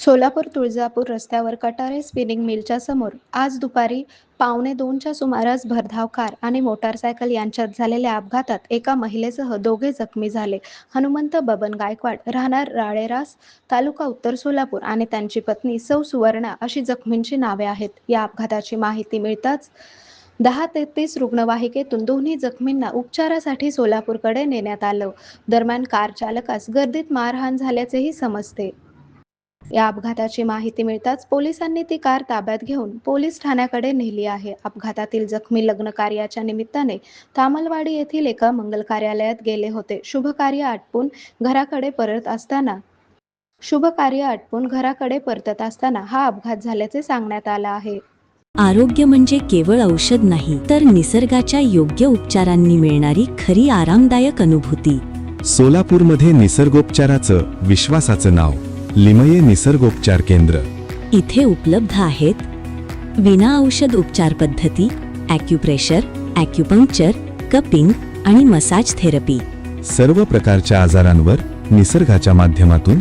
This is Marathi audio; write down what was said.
सोलापूर तुळजापूर रस्त्यावर कटारे स्पिनिंग मिलच्या समोर आज दुपारी 1:15च्या सुमारास भरधाव कार आणि मोटारसायकल यांच्यात झालेल्या अपघातात एका महिलेसह दोघे जखमी झाले. हनुमंत बबन गायकवाड, राहणार राळेरास, तालुका उत्तर सोलापूर आणि त्यांची पत्नी सौ सुवर्णा अशी जखमींची नावे आहेत. या अपघाताची माहिती मिळताच 10-33 रुग्णवाहिकेतून दोन्ही जखमींना उपचारासाठी सोलापूरकडे नेण्यात आलं. दरम्यान कार चालकास गर्दीत मारहाण झाल्याचेही समजते. या अपघाताची माहिती मिळताच पोलिसांनी ती कार ताब्यात घेऊन पोलीस ठाण्याकडे नेली आहे. अपघातातील जखमी लग्न कार्याच्या निमित्ताने तामलवाडी येथील एका मंगल कार्यालयात गेले होते. शुभ कार्य आटपून घराकडे परतत असताना हा अपघात झाल्याचे सांगण्यात आलं आहे. आरोग्य म्हणजे केवळ औषध नाही, तर निसर्गाच्या योग्य उपचारांनी मिळणारी खरी आरामदायक अनुभूती. सोलापूरमध्ये निसर्गोपचाराचं विश्वासाचं नाव लिमये निसर्गोपचार केंद्र. इथे उपलब्ध आहेत विना औषध उपचार पद्धती, ॲक्युप्रेशर, ॲक्युपंक्चर, कपिंग आणि मसाज थेरपी. सर्व प्रकारच्या आजारांवर निसर्गाच्या माध्यमातून